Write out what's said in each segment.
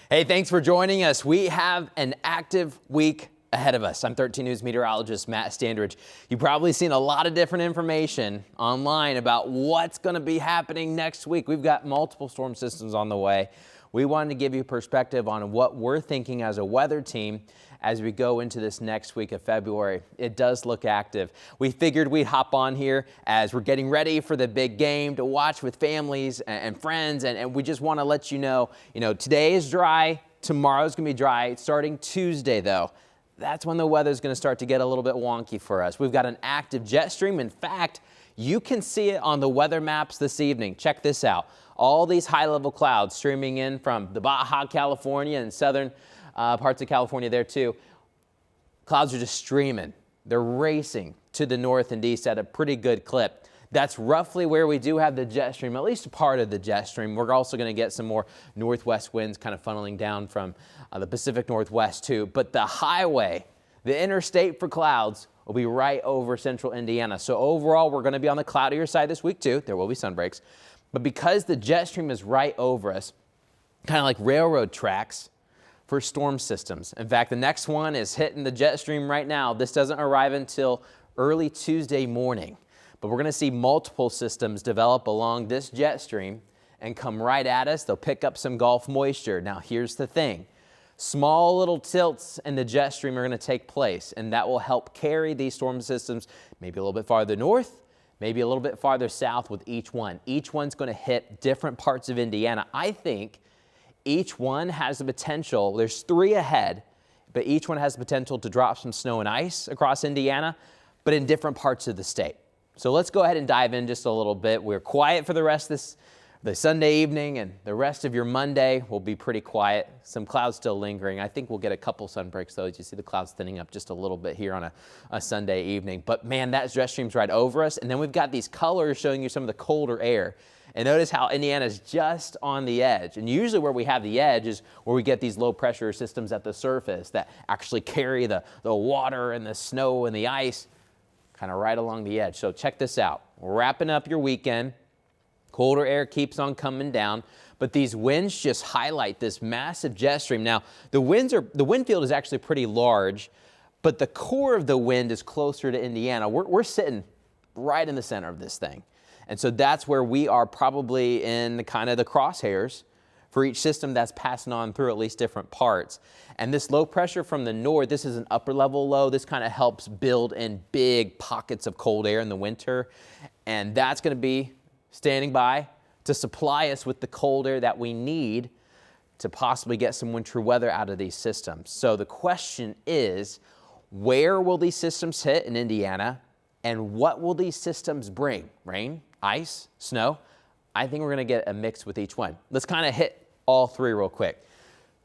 Hey, thanks for joining us. We have an active week ahead of us. I'm 13 News meteorologist Matt Standridge. You've probably seen a lot of different information online about what's going to be happening next week. We've got multiple storm systems on the way. We wanted to give you perspective on what we're thinking as a weather team as we go into this next week of February. It does look active. We figured we'd hop on here as we're getting ready for the big game to watch with families and friends, and we just want to let you know, today is dry, tomorrow's going to be dry. Starting Tuesday, though, that's when the weather's going to start to get a little bit wonky for us. We've got an active jet stream. In fact, you can see it on the weather maps this evening. Check this out. All these high-level clouds streaming in from the Baja California and southern parts of California there too. Clouds are just streaming. They're racing to the north and east at a pretty good clip. That's roughly where we do have the jet stream, at least a part of the jet stream. We're also going to get some more northwest winds kind of funneling down from the Pacific Northwest too. But the highway, the interstate for clouds, will be right over central Indiana. So overall, we're going to be on the cloudier side this week too. There will be sun breaks. But because the jet stream is right over us, kind of like railroad tracks for storm systems. In fact, the next one is hitting the jet stream right now. This doesn't arrive until early Tuesday morning. But we're going to see multiple systems develop along this jet stream and come right at us. They'll pick up some Gulf moisture. Now, here's the thing. Small little tilts in the jet stream are going to take place, and that will help carry these storm systems maybe a little bit farther north, maybe a little bit farther south with each one. Each one's going to hit different parts of Indiana. I think each one has the potential, there's 3 ahead, but each one has the potential to drop some snow and ice across Indiana, but in different parts of the state. So let's go ahead and dive in just a little bit. We're quiet for the rest of the Sunday evening, and the rest of your Monday will be pretty quiet. Some clouds still lingering. I think we'll get a couple sun breaks, though, as you see the clouds thinning up just a little bit here on a Sunday evening. But man, that jet stream's right over us. And then we've got these colors showing you some of the colder air. And notice how Indiana's just on the edge. And usually where we have the edge is where we get these low pressure systems at the surface that actually carry the water and the snow and the ice kind of right along the edge. So check this out. We're wrapping up your weekend. Colder air keeps on coming down, but these winds just highlight this massive jet stream. Now, the wind field is actually pretty large, but the core of the wind is closer to Indiana. We're sitting right in the center of this thing. And so that's where we are probably in kind of the crosshairs for each system that's passing on through at least different parts. And this low pressure from the north, this is an upper level low. This kind of helps build in big pockets of cold air in the winter. And that's going to be standing by to supply us with the cold air that we need to possibly get some wintry weather out of these systems. So the question is, where will these systems hit in Indiana, and what will these systems bring? Rain, ice, snow? I think we're going to get a mix with each one. Let's kind of hit all 3 real quick.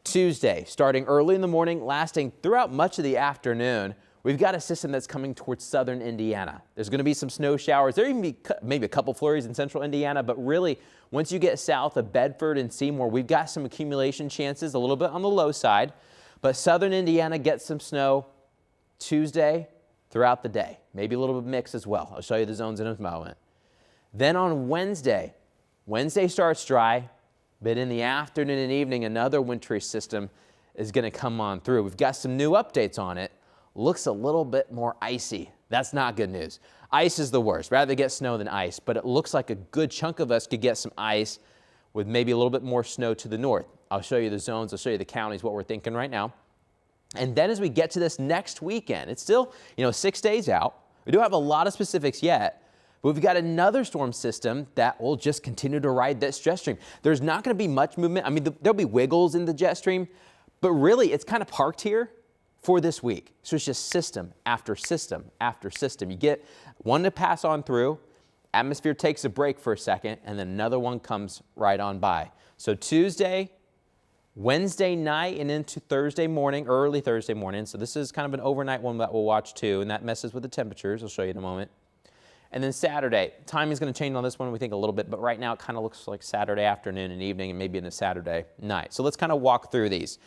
Tuesday, starting early in the morning, lasting throughout much of the afternoon, we've got a system that's coming towards southern Indiana. There's going to be some snow showers. There even be maybe a couple flurries in central Indiana, but really, once you get south of Bedford and Seymour, we've got some accumulation chances, a little bit on the low side, but southern Indiana gets some snow Tuesday throughout the day. Maybe a little bit mix as well. I'll show you the zones in a moment. Then on Wednesday starts dry, but in the afternoon and evening, another wintry system is going to come on through. We've got some new updates on it. Looks a little bit more icy. That's not good news. Ice is the worst. Rather get snow than ice, but it looks like a good chunk of us could get some ice with maybe a little bit more snow to the north. I'll show you the zones. I'll show you the counties, what we're thinking right now. And then as we get to this next weekend, it's still, 6 days out. We don't have a lot of specifics yet, but we've got another storm system that will just continue to ride this jet stream. There's not going to be much movement. I mean, there'll be wiggles in the jet stream, but really it's kind of parked here for this week. So it's just system after system after system. You get one to pass on through, atmosphere takes a break for a second, and then another one comes right on by. So Tuesday, Wednesday night, and into Thursday morning, early Thursday morning. So this is kind of an overnight one that we'll watch too, and that messes with the temperatures. I'll show you in a moment. And then Saturday, timing is going to change on this one, we think a little bit, but right now it kind of looks like Saturday afternoon and evening and maybe into Saturday night. So let's kind of walk through these.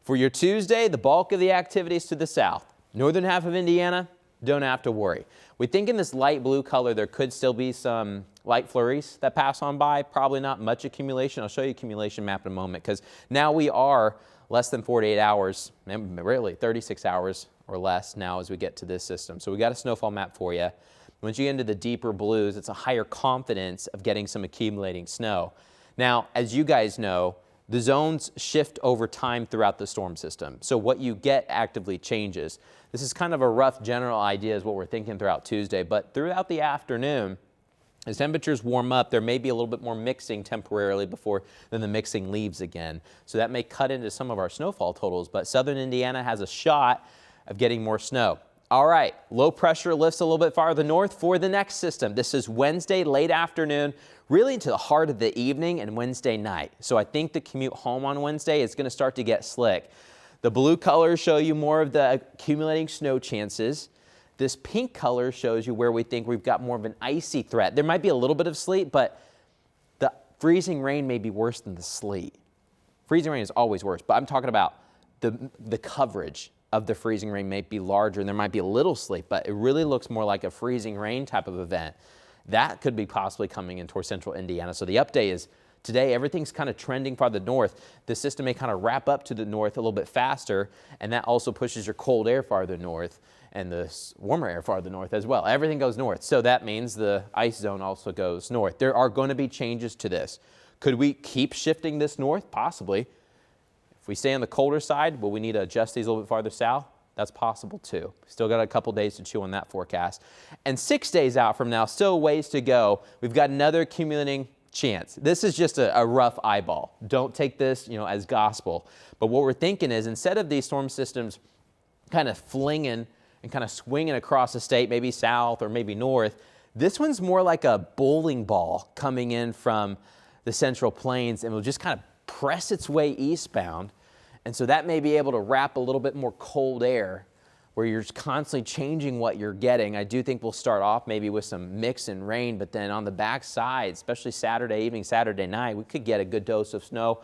For your Tuesday, the bulk of the activities to the south. Northern half of Indiana, don't have to worry. We think in this light blue color there could still be some light flurries that pass on by, probably not much accumulation. I'll show you accumulation map in a moment because now we are less than 48 hours, really 36 hours or less now as we get to this system. So we got a snowfall map for you. Once you get into the deeper blues, it's a higher confidence of getting some accumulating snow. Now, as you guys know, the zones shift over time throughout the storm system. So what you get actively changes. This is kind of a rough general idea is what we're thinking throughout Tuesday, but throughout the afternoon, as temperatures warm up, there may be a little bit more mixing temporarily before then the mixing leaves again. So that may cut into some of our snowfall totals, but southern Indiana has a shot of getting more snow. All right, low pressure lifts a little bit farther north for the next system. This is Wednesday late afternoon, really into the heart of the evening and Wednesday night. So I think the commute home on Wednesday is going to start to get slick. The blue colors show you more of the accumulating snow chances. This pink color shows you where we think we've got more of an icy threat. There might be a little bit of sleet, but the freezing rain may be worse than the sleet. Freezing rain is always worse, but I'm talking about the coverage of the freezing rain may be larger and there might be a little sleet, but it really looks more like a freezing rain type of event. That could be possibly coming in towards central Indiana. So the update is today everything's kind of trending farther north. The system may kind of wrap up to the north a little bit faster, and that also pushes your cold air farther north and the warmer air farther north as well. Everything goes north. So that means the ice zone also goes north. There are going to be changes to this. Could we keep shifting this north? Possibly. If we stay on the colder side, will we need to adjust these a little bit farther south? That's possible too. Still got a couple days to chew on that forecast. And 6 days out from now, still ways to go. We've got another accumulating chance. This is just a rough eyeball. Don't take this, as gospel. But what we're thinking is instead of these storm systems kind of flinging and kind of swinging across the state, maybe south or maybe north, this one's more like a bowling ball coming in from the Central Plains and will just kind of press its way eastbound. And so that may be able to wrap a little bit more cold air where you're just constantly changing what you're getting. I do think we'll start off maybe with some mix and rain, but then on the back side, especially Saturday evening, Saturday night, we could get a good dose of snow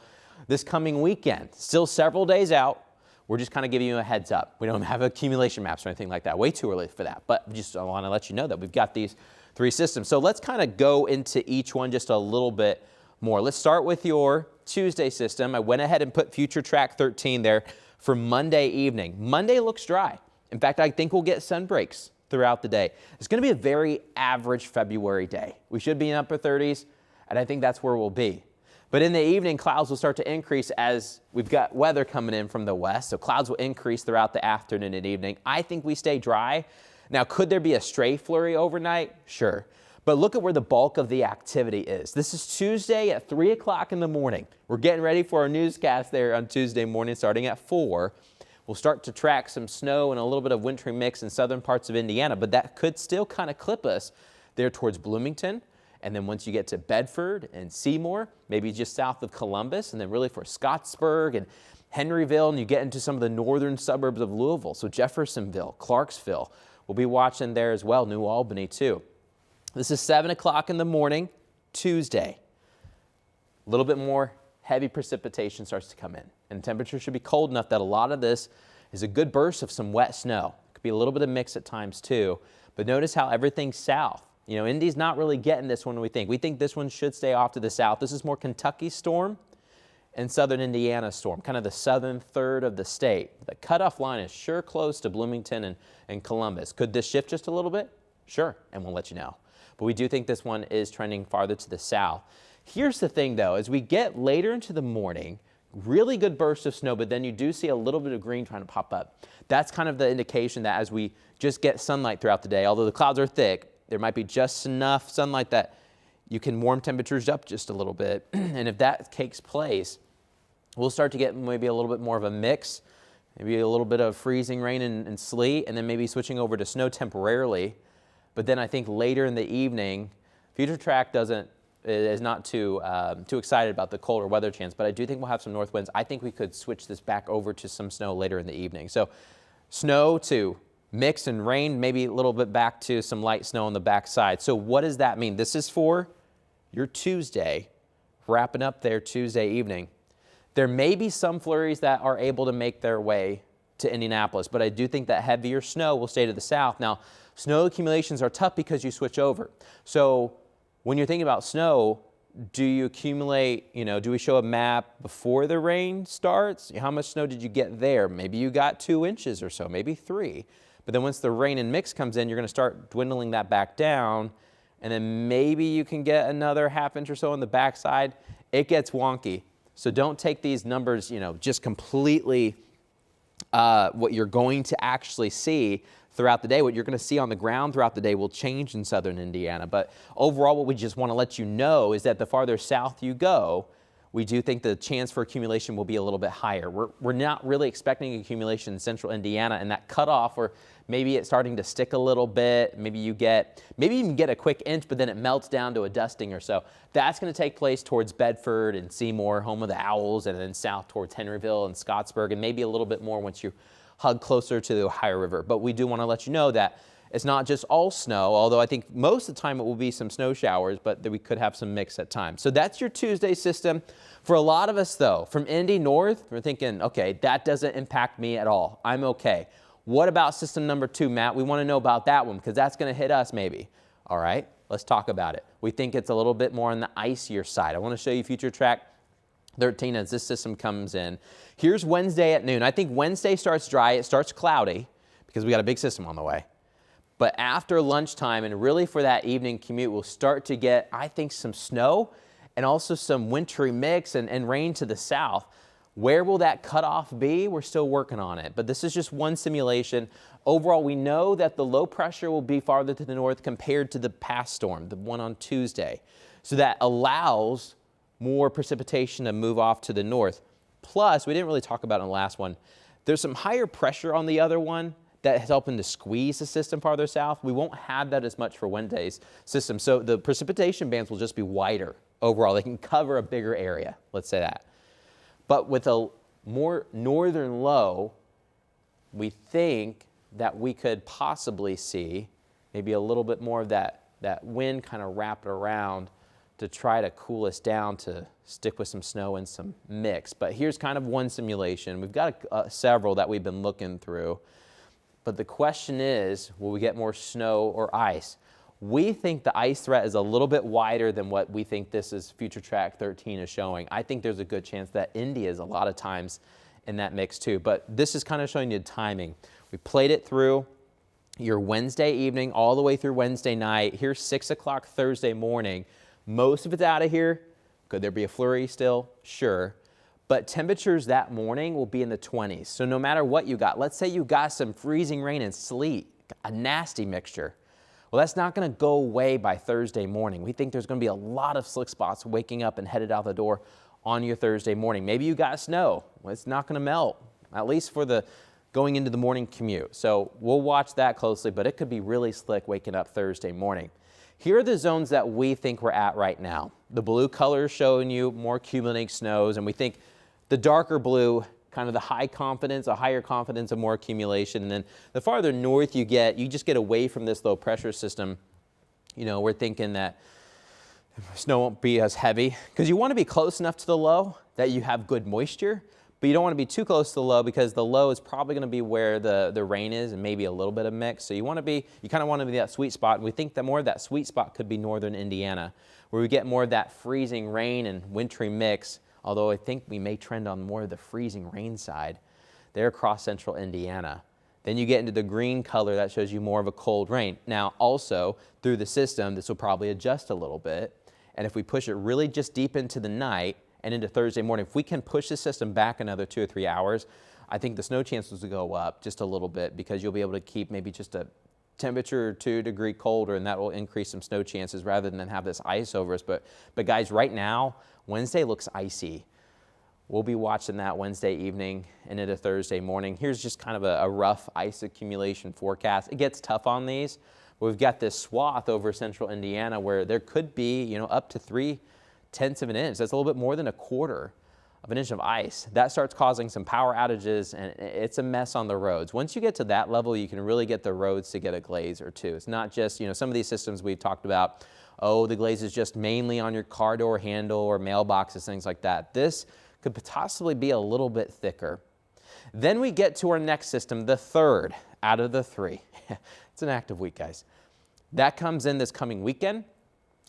this coming weekend. Still several days out. We're just kind of giving you a heads up. We don't have accumulation maps or anything like that. Way too early for that. But just I want to let you know that we've got these three systems. So let's kind of go into each one just a little bit more. Let's start with your Tuesday system. I went ahead and put future track 13 there for Monday evening. Monday looks dry. In fact, I think we'll get sun breaks throughout the day. It's going to be a very average February day. We should be in upper 30s, and I think that's where we'll be. But in the evening, clouds will start to increase as we've got weather coming in from the west. So clouds will increase throughout the afternoon and evening. I think we stay dry. Now, could there be a stray flurry overnight? Sure. But look at where the bulk of the activity is. This is Tuesday at 3 o'clock in the morning. We're getting ready for our newscast there on Tuesday morning starting at 4. We'll start to track some snow and a little bit of wintry mix in southern parts of Indiana, but that could still kind of clip us there towards Bloomington. And then once you get to Bedford and Seymour, maybe just south of Columbus, and then really for Scottsburg and Henryville, and you get into some of the northern suburbs of Louisville, so Jeffersonville, Clarksville. We'll be watching there as well, New Albany too. This is 7 o'clock in the morning, Tuesday. A little bit more heavy precipitation starts to come in, and temperature should be cold enough that a lot of this is a good burst of some wet snow. Could be a little bit of mix at times too, but notice how everything's south. Indy's not really getting this one, we think. We think this one should stay off to the south. This is more Kentucky storm and southern Indiana storm, kind of the southern third of the state. The cutoff line is sure close to Bloomington and Columbus. Could this shift just a little bit? Sure, and we'll let you know. But we do think this one is trending farther to the south. Here's the thing, though. As we get later into the morning, really good bursts of snow, but then you do see a little bit of green trying to pop up. That's kind of the indication that as we just get sunlight throughout the day, although the clouds are thick, there might be just enough sunlight that you can warm temperatures up just a little bit. And if that takes place, we'll start to get maybe a little bit more of a mix, maybe a little bit of freezing rain and sleet, and then maybe switching over to snow temporarily. But then I think later in the evening, Future Track is not too excited about the colder weather chance, but I do think we'll have some north winds. I think we could switch this back over to some snow later in the evening. So snow to mix and rain, maybe a little bit back to some light snow on the backside. So what does that mean? This is for your Tuesday, wrapping up there Tuesday evening. There may be some flurries that are able to make their way to Indianapolis, but I do think that heavier snow will stay to the south. Now, snow accumulations are tough because you switch over. So when you're thinking about snow, do you accumulate, do we show a map before the rain starts? How much snow did you get there? Maybe you got 2 inches or so, maybe 3. But then once the rain and mix comes in, you're going to start dwindling that back down. And then maybe you can get another ½ inch or so on the backside. It gets wonky. So don't take these numbers, just completely what you're going to actually see throughout the day. What you're going to see on the ground throughout the day will change in southern Indiana. But overall, what we just want to let you know is that the farther south you go, we do think the chance for accumulation will be a little bit higher. We're not really expecting accumulation in central Indiana, and that cutoff, or maybe it's starting to stick a little bit, maybe you even get a quick inch, but then it melts down to a dusting or so. That's going to take place towards Bedford and Seymour, home of the Owls, and then south towards Henryville and Scottsburg, and maybe a little bit more once you hug closer to the Ohio River. But we do want to let you know that it's not just all snow, although I think most of the time it will be some snow showers, but that we could have some mix at times. So that's your Tuesday system. For a lot of us, though, from Indy north, we're thinking, okay, that doesn't impact me at all. I'm okay. What about system number 2, Matt? We want to know about that one because that's going to hit us maybe. All right, let's talk about it. We think it's a little bit more on the icier side. I want to show you future track 13 as this system comes in. Here's Wednesday at noon. I think Wednesday starts dry. It starts cloudy because we got a big system on the way. But after lunchtime and really for that evening commute, we'll start to get, I think, some snow and also some wintry mix and rain to the south. Where will that cutoff be? We're still working on it, but this is just one simulation. Overall, we know that the low pressure will be farther to the north compared to the past storm, the one on Tuesday. So that allows more precipitation to move off to the north. Plus, we didn't really talk about it in the last one, there's some higher pressure on the other one that is helping to squeeze the system farther south. We won't have that as much for Wednesday's system. So the precipitation bands will just be wider overall. They can cover a bigger area, let's say that. But with a more northern low, we think that we could possibly see maybe a little bit more of that wind kind of wrapped around to try to cool us down to stick with some snow and some mix. But here's kind of one simulation. We've got several that we've been looking through. But the question is, will we get more snow or ice? We think the ice threat is a little bit wider than what we think this is Future Track 13 is showing. I think there's a good chance that India is a lot of times in that mix too. But this is kind of showing you timing. We played it through your Wednesday evening all the way through Wednesday night. Here's 6 o'clock Thursday morning. Most of it's out of here. Could there be a flurry still? Sure. But temperatures that morning will be in the 20s. So no matter what you got, let's say you got some freezing rain and sleet, a nasty mixture. Well, that's not going to go away by Thursday morning. We think there's going to be a lot of slick spots waking up and headed out the door on your Thursday morning. Maybe you got snow. Well, it's not going to melt, at least for the going into the morning commute. So we'll watch that closely, but it could be really slick waking up Thursday morning. Here are the zones that we think we're at right now. The blue color is showing you more accumulating snows, and we think the darker blue, kind of the high confidence, a higher confidence of more accumulation. And then the farther north you get, you just get away from this low pressure system. We're thinking that snow won't be as heavy because you want to be close enough to the low that you have good moisture, but you don't want to be too close to the low because the low is probably going to be where the rain is and maybe a little bit of mix. So you kind of want to be that sweet spot. And we think that more of that sweet spot could be northern Indiana, where we get more of that freezing rain and wintry mix. Although I think we may trend on more of the freezing rain side there across central Indiana. Then you get into the green color that shows you more of a cold rain. Now also through the system, this will probably adjust a little bit. And if we push it really just deep into the night and into Thursday morning, if we can push the system back another 2 or 3 hours, I think the snow chances will go up just a little bit because you'll be able to keep maybe just a temperature or 2 degree colder, and that will increase some snow chances rather than have this ice over us. But guys, right now, Wednesday looks icy. We'll be watching that Wednesday evening and into Thursday morning. Here's just kind of a rough ice accumulation forecast. It gets tough on these. We've got this swath over central Indiana where there could be, up to 3/10 of an inch. That's a little bit more than 1/4 of an inch of ice. That starts causing some power outages, and it's a mess on the roads. Once you get to that level, you can really get the roads to get a glaze or two. It's not just, some of these systems we've talked about, the glaze is just mainly on your car door handle or mailboxes, things like that. This could possibly be a little bit thicker. Then we get to our next system, the third out of the three. It's an active week, guys. That comes in this coming weekend.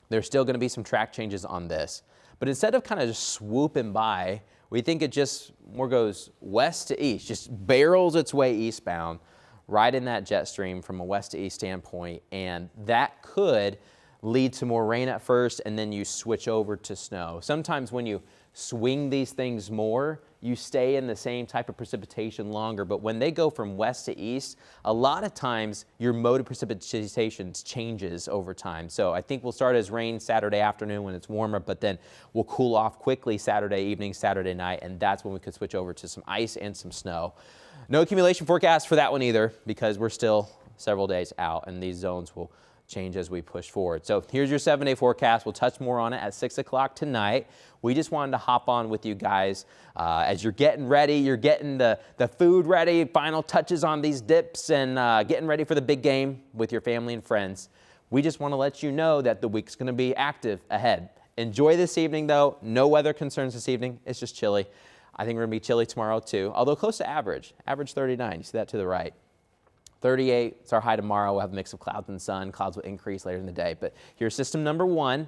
There's still going to be some track changes on this. But instead of kind of just swooping by, we think it just more goes west to east, just barrels its way eastbound, right in that jet stream from a west to east standpoint. And that could lead to more rain at first, and then you switch over to snow. Sometimes when you swing these things more, you stay in the same type of precipitation longer, but when they go from west to east, a lot of times your mode of precipitation changes over time. So I think we'll start as rain Saturday afternoon when it's warmer, but then we'll cool off quickly Saturday evening, Saturday night, and that's when we could switch over to some ice and some snow. No accumulation forecast for that one either, because we're still several days out, and these zones will change as we push forward. So here's your 7-day forecast. We'll touch more on it at 6 o'clock tonight. We just wanted to hop on with you guys as you're getting ready, you're getting the food ready, final touches on these dips, and getting ready for the big game with your family and friends. We just want to let you know that the week's going to be active ahead. Enjoy this evening, though. No weather concerns this evening. It's just chilly. I think we're going to be chilly tomorrow, too, although close to average. Average 39. You see that to the right. 38, it's our high tomorrow. We'll have a mix of clouds and sun. Clouds will increase later in the day. But here's system number one.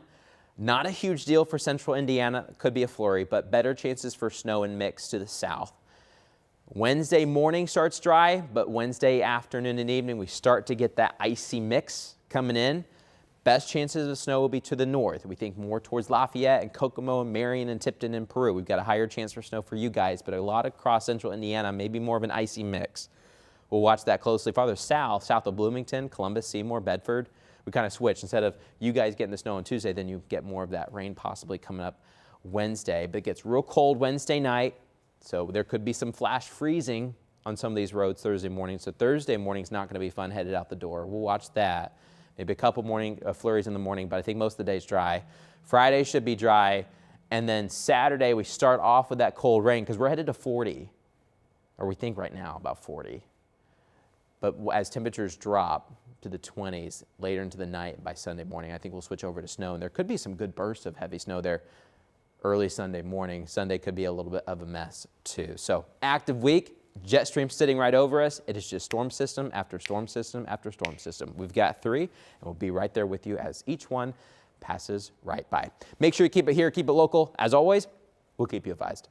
Not a huge deal for central Indiana. Could be a flurry, but better chances for snow and mix to the south. Wednesday morning starts dry, but Wednesday afternoon and evening, we start to get that icy mix coming in. Best chances of snow will be to the north. We think more towards Lafayette and Kokomo and Marion and Tipton and Peru. We've got a higher chance for snow for you guys, but a lot across central Indiana, maybe more of an icy mix. We'll watch that closely. Farther south, south of Bloomington, Columbus, Seymour, Bedford, we kind of switch. Instead of you guys getting the snow on Tuesday, then you get more of that rain possibly coming up Wednesday. But it gets real cold Wednesday night, so there could be some flash freezing on some of these roads Thursday morning. So Thursday morning's not going to be fun headed out the door. We'll watch that. Maybe a couple morning flurries in the morning, but I think most of the day's dry. Friday should be dry, and then Saturday we start off with that cold rain because we're headed to 40, or we think right now about 40. But as temperatures drop to the 20s later into the night by Sunday morning, I think we'll switch over to snow. And there could be some good bursts of heavy snow there early Sunday morning. Sunday could be a little bit of a mess too. So active week, jet stream sitting right over us. It is just storm system after storm system after storm system. We've got 3, and we'll be right there with you as each one passes right by. Make sure you keep it here, keep it local. As always, we'll keep you advised.